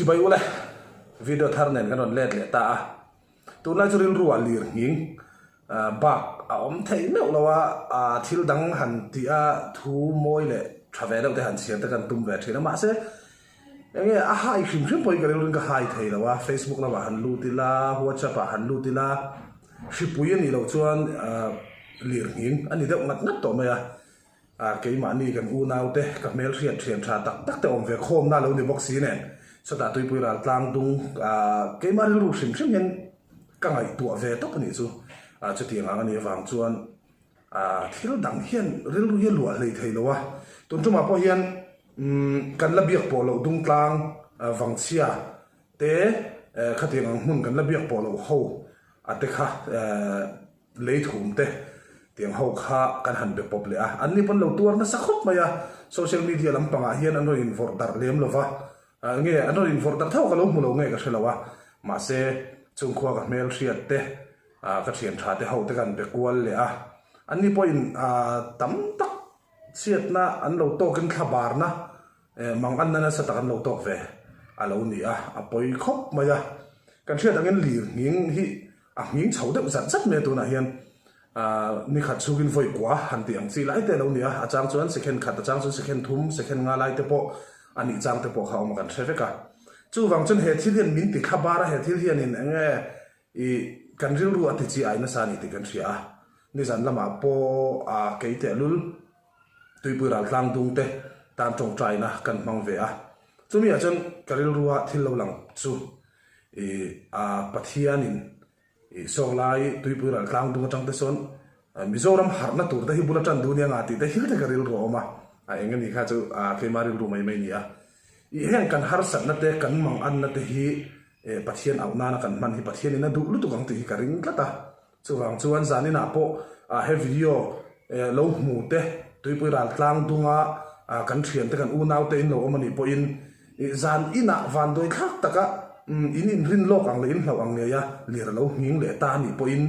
bay ule video thar nen kan on let le ta tu na churil ruwa lir nging bak om thei no lawa thil dang han ti a thu moi le travel te han sian ta kan tum ve thina ma se enge a hai khim khim poi kan rin ka hai thei lawa Facebook lawa han lu ti la WhatsApp han lu ti la shipui ni lo chuan lir nging ani deuh ngat ngat to maya cái mà ni kan u nau te ka mel rian thiam tha tak tak te om ve khom na lo ni box si nen so ta tui pui ra tlang tung cái mà lu sim sim hen ka ngai tu ve to ni chu chu tiang ang ani wang chuan thil dang hian ril ru ye lua lei thei lo wa tun chu ma po hian kan la biak po lo dung tlang wang chia te khatiang ang hun kan la biak po lo ho ate kha lei thum te tiếng hậu kha kan han be pop le an ni pon lo tur na sakhot maya social media lam panga hian an in for dar lem lova nge an in for dar thau ka lo mu lo nge ka shelawa ma se chung khwa ka mel riat te ka thian tha te ho te kan be kwal le an ni point tam tak siat na an lo to kan khabar na mang an na sa ta kan lo to ve alo ni a poi khop maya kan thiat angin lir nging hi nging chho de zat zat me tu na hian ni khat chugin voi kwa han tiang chi lai te lo nia a chang chuan second khat a chang chuan second thum second nga lai te po ani chang te po kha om kan treveka chu wang chun he thil hian min ti khabara he thil hian in enge I kan ril ru ati chi aina sa ni ti kan ria ni zan lama po ke te lul tui pui ral tlang dung te tan tong trai na kan mang ve chu mi a chun karil ruwa thil lo lang chu pathianin song lai tui pui ral tlang dung atang te son mizoram harna tur ta hi bulatan dunia ngati te hil te karil ro ma engen ni kha chu ke maril ru mai mai ni I hen kan har sat na te kan mang an na te hi pathian au na kan man hi pathian ina du lu tu gang te hi karing tlata chu wang chuan zani na po he video lo mu te tui pui ral tlang dunga kan thian te kan u nau te in lo omani po in zan ina van doi khak taka in rin lok ang le in hlau ang ne ya lir lo nging le ta ni po in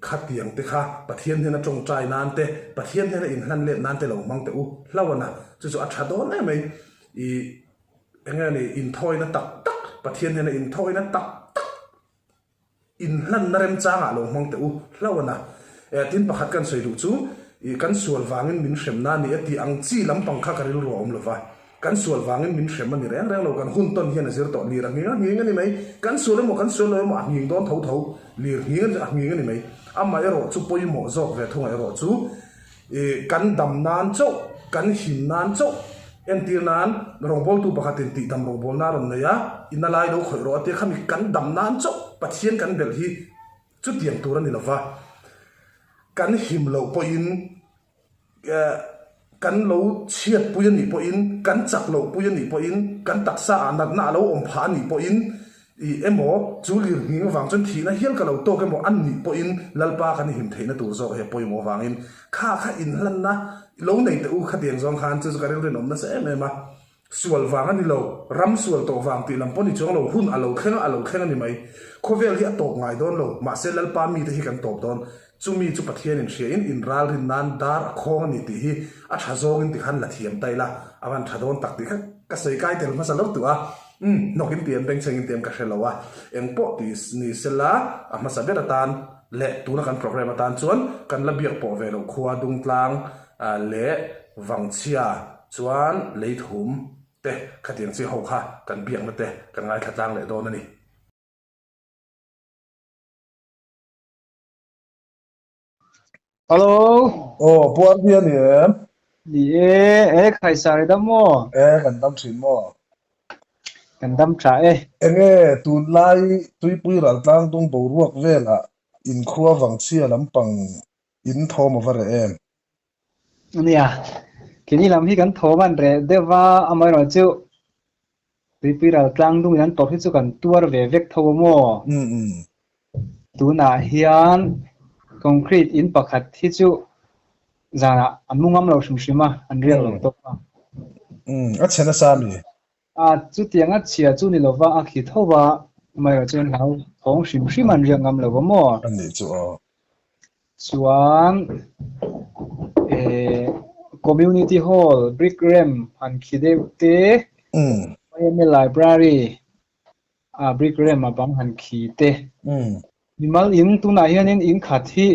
khatiang te kha pathian hena tong trai nan te pathian hena in hlan le nan te lo mang te u hlawana chu chu a thadon ai mai engani in thoi na tak tak pathian hena in thoi na tak tak in hlan na rem changa lo mang te u hlawana tin pakhat kan soi du chu kan sual wangin min shrem na ni ati ang chi lampang kha karil ro om lova kan sual wangin min shrem ani reng reng lo kan hun ton hian azir to lir ngi ngani mai kan sual mo nging don thau thau lir ngi ngani mai amma ero chu poi mo zok ve thunga ero chu kan dam nan chau kan hin nan chau en tir nan rongbol tu pakhatin ti dam rongbol na ron ya inalai lo khoi ro ate khami kan dam nan chau pathian kan bel hi chu tiang tur ani lova kan him lo po in kan lo chiat puyan ni po in kan chak lo puyan ni po in kan taksa anat na lo om pha ni po in emo chu lir nging wang chon thina hial ka lo to ke mo an ni po in lalpa kan him theina tu zo he poi mo wangin kha in hlan na lo nei te u khateng zong khan chu ka ren om na se me ma sual wang ani lo ram sual to wang ti lam poni chong lo hun alo khenga ni mai khovel hi atop ngai don lo ma se lalpa mi te hi kan top don chumi chu pathian in share in ral rin nan dar khong ni ti hi a thazong in ti khan la thiam taila awan thadon tak ti kha ka sei kai tel ma salo tu nokin tiam beng chengin tiam ka shelawa eng po ti ni sela ama sabera tan le tu na kan program tan chuan kan la biak po ve lo khuwa dung tlang le wangchia chuan leithum te khatiang chi ho kha kan biak na te kan ngai khatang le don ani Hello. buat dia ni Khai sari đó mo. kan dam thin mo Kan dam tra enge tun lai tui pui ral tlang tung bo ruak vela in khuwa wangchia lampang in thom over em Nia. Kini lam hi kan tho man re dewa amai ro chu. Pipiral tlang dung yan to hi chu kan tuar ve vek tho mo. Tu na hian concrete in pakhat hi chu zana amungam lo shimshima an real lo to ma. A chena sami Chu tianga chia chu ni lova a khi thowa mai ro chen hau hong shimshim an riang ngam lo mo. ani chu Chuan community hall brick ram an khideu te YMA library brick rem abang han khi te mal in tu na hian in khathi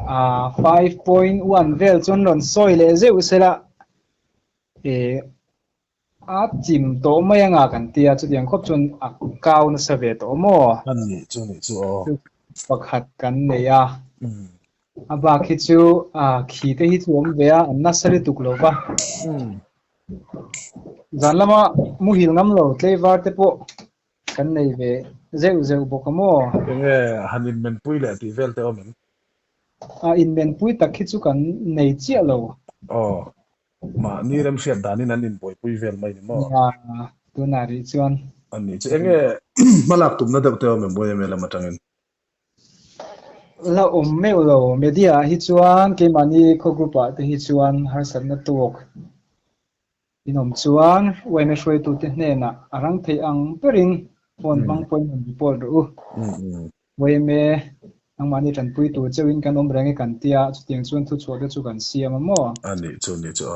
5.1 vel chon ron soi le zeu sela a chim to mai anga kan tia chu diang khop chun a kaw na save to mo ani chu ni chu pakhat kan neya aba khi chu khi te hi chuam ve a na sari tuklova zanlama mu hil ngam lo tlei war te po kan nei ve zeu bokamo enge hanin men pui le ti vel te omen in men pui tak khi chu kan nei chia lo ma ni rem siat danin an in boy pui vel mai ni mo tu na ri chuan ani chu enge malak tum na te omen boy me la matangin la me lo media hi chuan ke mani kho group a te hi chuan har san na tuk inom chuan wena shoi tu te hne na arang thei ang perin phone bang point report ru weme ang mani tran pui tu chewin kan om range kan tia chuting chuan thu chho de chu kan siam mo ani chu ni chu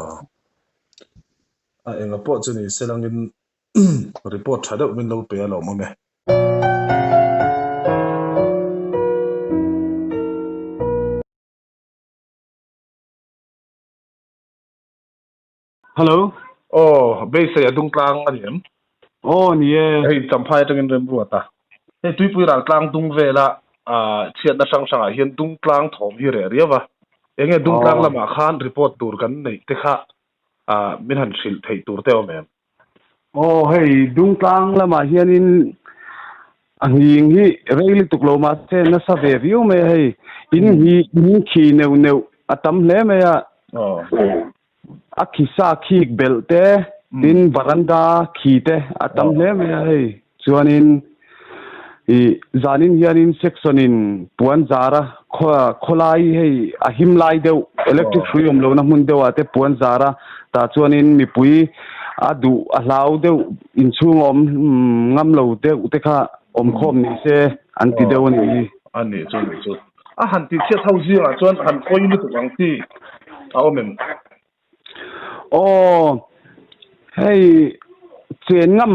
enga po chu ni selangin report thada min lo pe lo mo me Hello. Base ya dung tlang adiam Ni ei champhai tangin rem ruata ei tuipui ral tlang dung vela chiat na sang sanga hian dung tlang thom hi re riawa enge dung tlang lama khan report tur kan nei te kha min han sil thei tur te omem hey, dung tlang lama hianin anging hi reili tuklo ma se na sa ve view me hey in khi neu atam hle me ya akisa khik belte din baranda khite atam hle me hey chuanin zanin hianin sectionin puan zara kholai hei ahim lai deu electric freedom lo na mun deu ate puan zara ta chuanin mi pui adu alau deu inchung om ngam lo deu te kha om khom ni se anti deu ni ani chu han ti che thau ji chuan han koi ni tu ang ti omem hey chen ngam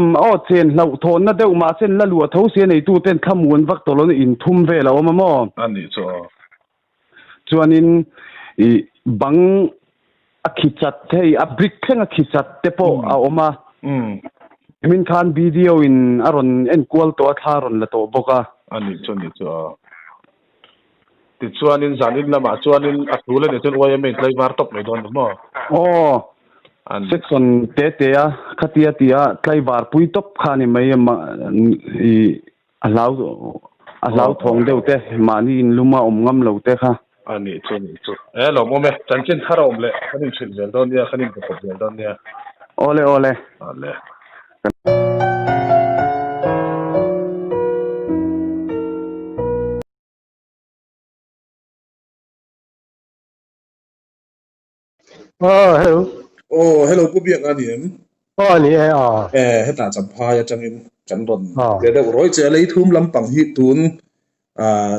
chen lau thon na deu ma chen la lu tho se nei tu ten khamun vak to lo in thum ve la oma mo ani chuanin bang akhichat thei a brick theng akhichat te po a oma min khan video in aron en kwal to atharon la to boka ani chu ti chuanin zanin lama chuanin atule ne chun YMA tlai war top mai don mo section te ya khatia tia tlai war pui top khani mai ma allow thong deu te mani in luma ngam lo te kha ani chu lo mo me chanchin thara omle khanin sil vel don ya khanin ko vel don ya ole hello hello pubiang aniam ni heta champhai atangin chandon de roi che lei thum lampang hi tun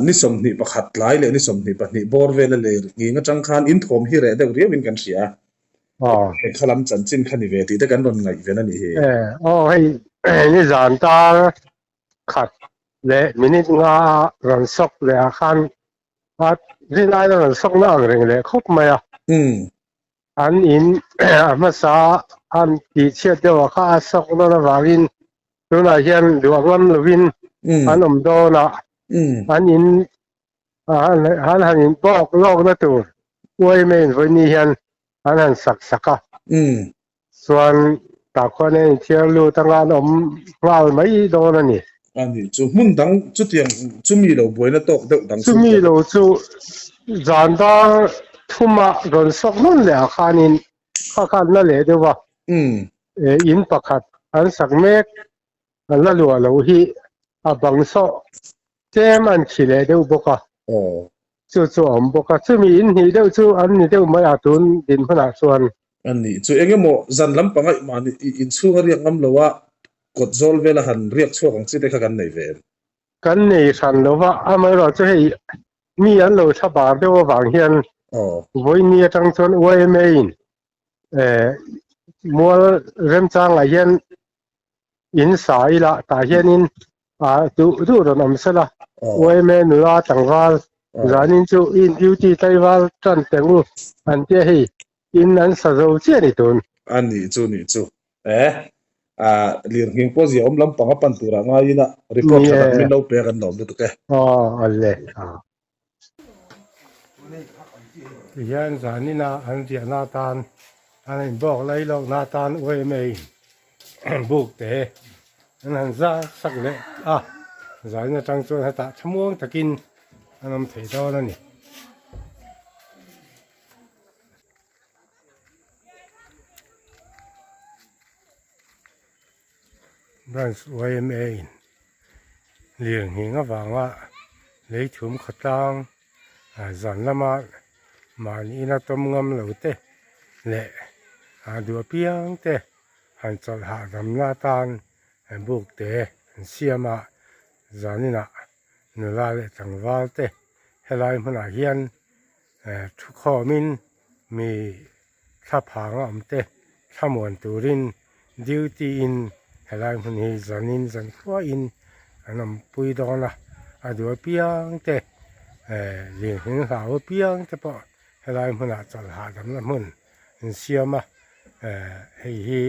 ni som ni pakhat lai le ni som ni pahni bor vela le ngi nga chang khan in thom hi re de riawin kan sia khalam chanchin khani ve ti te kan ron ngai ve na ni he hey ni zan ta khat le minute nga ran sok le khan at rin ai ran sok na ang reng le khop maya an in ma sa an ti che de wa kha sok na wangin tu na hian luangam lovin an do na an in han in pok lok na tu oi men voi ni hian an saka soan ta khone thiar lu tangan wal mai do na ni ani chu mun dang chu tiang chumi lo boina tok deuh dang chumi lo chu zan da thuma ron sok nun le khanin kha na le de wa in pakhat an sak mek la lu lo hi a bang so tem an khile de boka chu boka chumi in hi de chu an ni de mai atun din phana chuan ani chu engemo zan lam pangai mani in chunga riak ngam lowa kot zol vela han riak chho ang chi te kha kan nei ve kan nei san lowa amai ro chu hei mi an lo tha bar de wa wang hian voi ni atang chon YMA in mual rem chang a hian in sai la ta hianin tu ron am sala oi me nula tangwal zanin chu in duty taiwal tran tengu an te hi in an sa zo che ni tun an ni chu lir nging po zi om lam panga pan tura nga ina report Ni, thadak min lo pe kan nom tu ke alle hian zanina an tia na tan an in bok lai lo na tan oi mei buk te an han za sak le zanina tang chuan hata thamuang takin anam thei daw na ni branch oi mei liang hinga wanga lei thum khatang zan lama man ina tom ngam lo te le du piang te han chal ha dam na tan buk te siama zanina nula le tangwal te helai hmana hian thu khaw min mi thla phanga am te thamon turin duty in helai hmun hi zanin zan khwa in anam pui dona du piang te liang hing hlau piang te po helai hmuna chal ha dam na hmun siama hi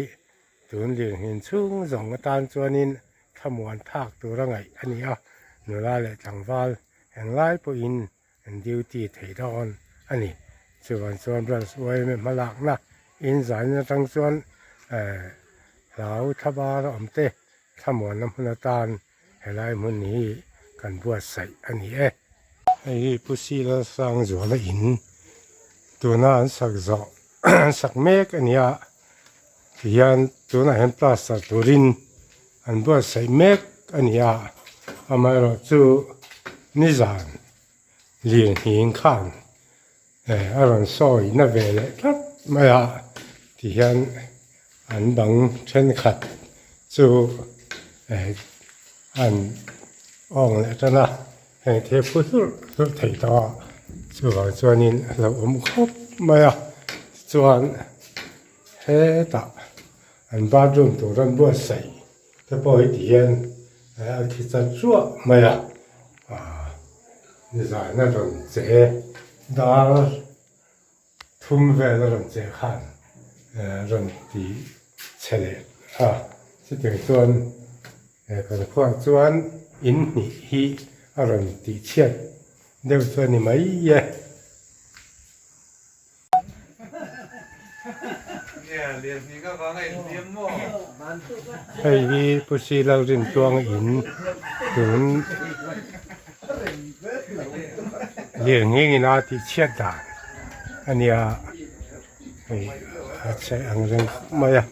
tun liang hin chung zong tan chuanin thamuan thak turangai ania nula le tangwal englai po in duty thei dawn ani chuan branch oi me malak na in zan na tang chuan hlau thabar am te thamuan na hmuna tan helai hmun hi kan buat sai ani hei pusi la sang zo la in tuna an sak zo sak mek ania hian tuna hem plaster turin an buat sai mek ania amaro chu nizan lian hing khan aron soi na vele tlat maya ti hian an bang then khat chu an ong le tana hei the phu thei ta chu wang chuanin lo khop maya chuan he ta an bathroom turan buat sai te poi ti hian kitchen chua maya ni za na ron che dar thum ve la ron che khan ron ti chele chi te chuan kan khuang chuan in ni hi aron ti chiat deu chuan ni mai ye hei hi pusi lo rin tuang in tun liang hing ina ti chiat dan ania hei che ang reng maya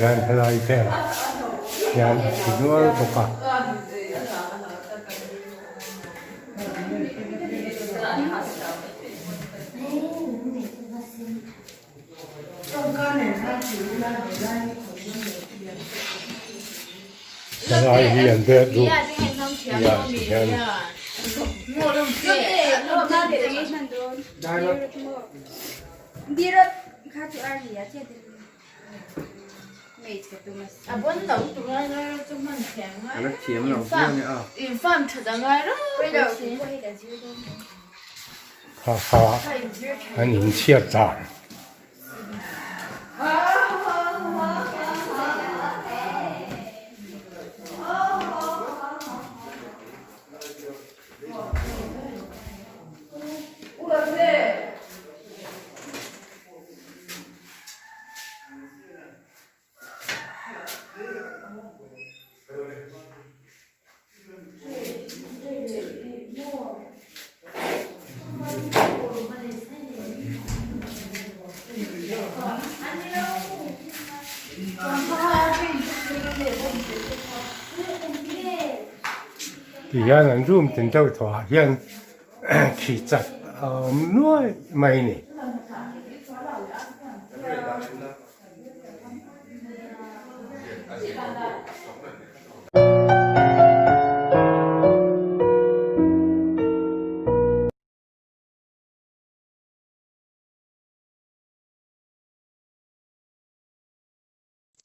yan helai te yan signal boka helai hi an be du ya yan Dirot khatu ari ya che mei che tu mas abon dong tu ngai ngai tu man thiang ngai nó chiếm nó riêng này in farm thu da ngai ro pai da ku pai da ji do ha ha an in chiat dan hian an room tin deuh thua hian khi chat nuai mai ni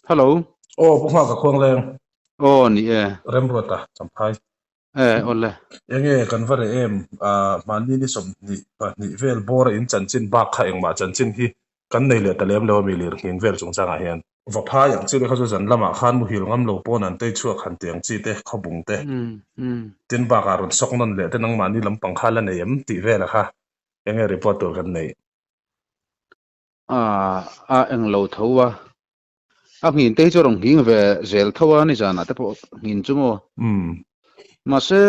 Hello. ô bốc hoa cả khuôn lên Oh, ni rem ruột à chẳng phải ole. yang nghe kan vare em mà ni som ni vel bor in chan chin bak kha eng ma chan chin hi kan nei le talem lo mi lir hin vel chung changa hian va pha yang chi le kha zan lama khan mu hil ngam lo pon an te chu khan tiang chi te khobung te tin ba ka ron sok non le te nang mani lam pang khala nei em ti vel kha yang nghe report tur kan nei Eng lo thowa. Ngin te chu rong hing ve zel thowa ni jana te po ngin chu mo. Mà se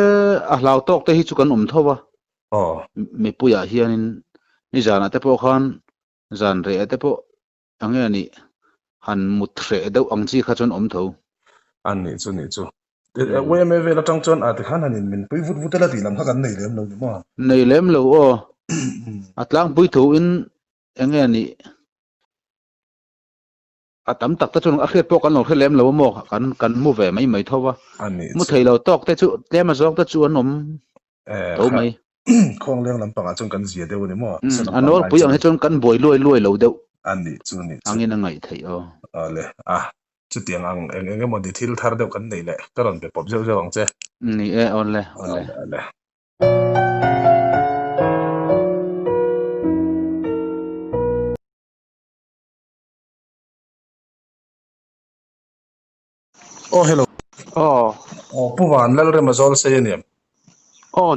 lao tok te hi chu kan thowa. Mi puya hianin ni jana te po khan zan re te po ange ni han mut re deuh ang chi kha chon tho. An ni chu we me ve la tang chon at khan hanin min pui vut vut la ti lam kha kan nei lem lo ni ma Nei lem lo o. Atlang pui tho in ange ni atam tak ta chon a khet po kan lo khelem lo mo kan mu ve mai thowa. An ni Mu thei lo tok te chu tlema jok ta chu an to mai. khong leng lam panga chung kan zia deu ni mo Anor pui ang he chon kan boi loi lo deuh. an ni chu Angin angai thei o. le chu tiang ang eng mo di thil thar deuh kan nei le karon be pop zeu ang che Ni ole. le oh hello pu wan lal re ma zol se ni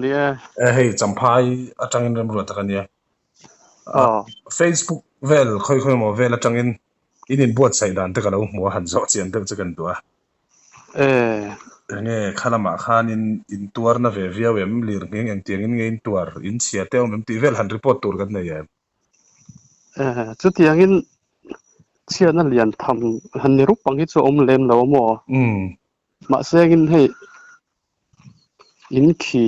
ni hey champhai atangin rem ru ta kan ya Facebook vel khoi mo vel atangin inin buat sai dan te ka lo mo han zo chian te chu kan tua nge khalama khanin in tuar na ve via wem lir ngeng eng tiang in ngein tuar in sia te mem ti vel han report tur kan nei ya chu tiangin chian na lian tham han ni rup pang hi chu lem lo mo ma sengin hei in khi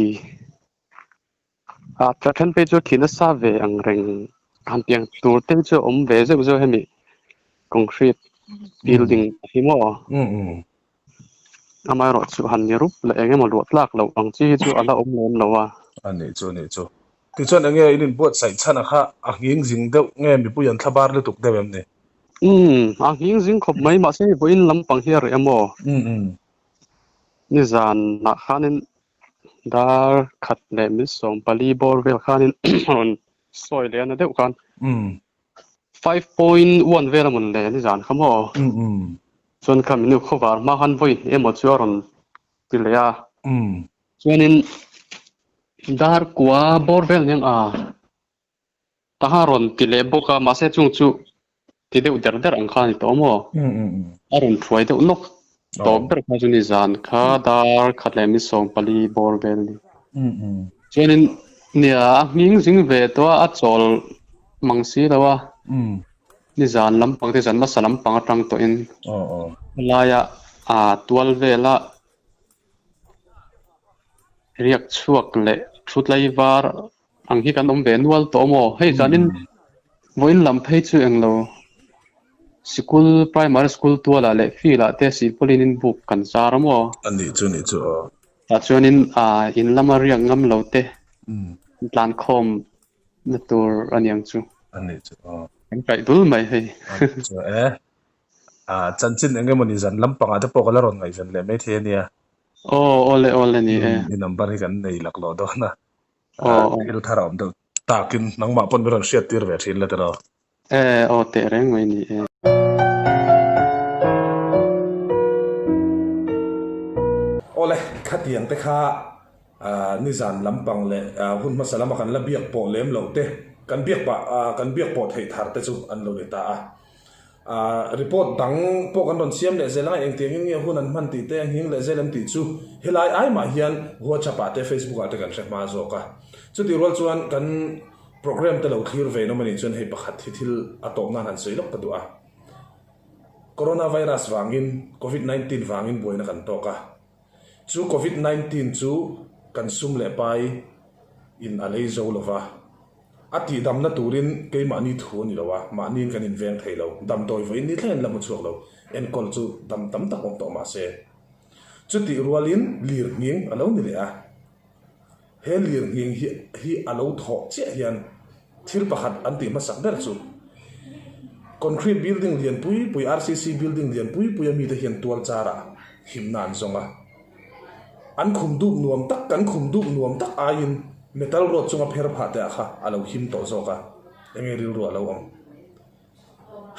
prakan pe chu khina sa ve ang reng han piang tur te chu ve zo hemi concrete building hi mo amai ro chu han ni rup la enge mo lot lak lo ang chi chu ala lem lo wa an ni chu ti chon nge inin buat sai chana kha a nging jing deuh nge mi pu yan thlabar le tuk deuh em ni a nging jing khop mai ma se bo in lam pang hier emo ni zan na khanin dar khat le mi som pali bor vel khanin on soil le na deuh khan 5.1 vel mun le ni zan khamo chon kam nu khovar ma han voi emo chuaron tilya chuanin dar kwa bor vel nyang taharon tile boka ma se chung chu ti deuh der ang khan to mo aron thuai deuh nok to ber kha chu ni zan kha dar khat le mi som pali bor vel ni chuanin nia nging jing ve to a chol mangsi lawa ni zan lam pang te zan ma salam pang atang to in laya 12 vela riak chuak le thut lai war ang hi kan ve nual to mo hei zanin voin lam phei chu englo school primary school tu la le fi la te si polin in book kan zar mo an ni chu ta chuanin in lama riang ngam lo te plan khom na tur aniang chu an ni chu kan kai dul mai hei chu chanchin enge mo ni zan lam panga te pokala ron ngai zan le me the nia ole ni ni number hi kan nei lak lo do na il tharam do takin nang ma pon beron share tir ve thil le tero te reng mai ni ole khatiang te kha ni zan lampang le hun ma salama kan la biak po lem lo te kan biak po thei thar te chu an lo le ta report dang po kan ron siam le zela eng tiang nge hun an man ti te hing le zelam ti chu helai ai ma hian WhatsApp te Facebook ate kan rek ma zo ka chu ti rol chuan kan program te lo clear ve no mani chun hei pakhat thil atop na han sei lok ta du coronavirus wangin covid-19 wangin boina kan to ka chu covid-19 chu kan sum le pai in alei zo lova ati dam na turin ke ma ni thu ni lowa ma nin kan in veng thailo dam toy voi ni thlen lam chuak lo en kol chu dam tam tak om to ma se chuti rualin lir nging alo ni le a he lir nging hi alo tho che hian thil pakhat an ti ma sak ber chu concrete building lian pui RCC building lian pui mi te hian tual chara himnan zonga an khum du nuam tak kan khum du nuam tak ain metal rod chunga pher pha te kha alo him to zoka engeril ro alo om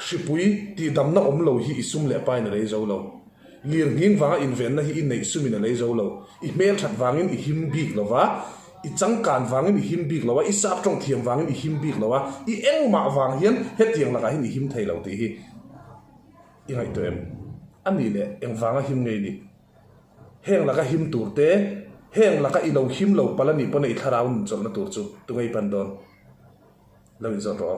shipui ti damna om lo hi isum le pai na rei zo lo lir nging wanga inven na hi in nei sumina lei zo lo I mel that wangin I him big lova I changkan wangin I him big lova I sap tong thiam wangin I him big lova I engma wang hian hetiang laka hin I him thei lo ti hi I ngai to em ani le eng wanga him ngei ni heng laka him turte heng laka I lo him lo palani pone I tharau nun chol na tur chu tungai pandon lo I zo ro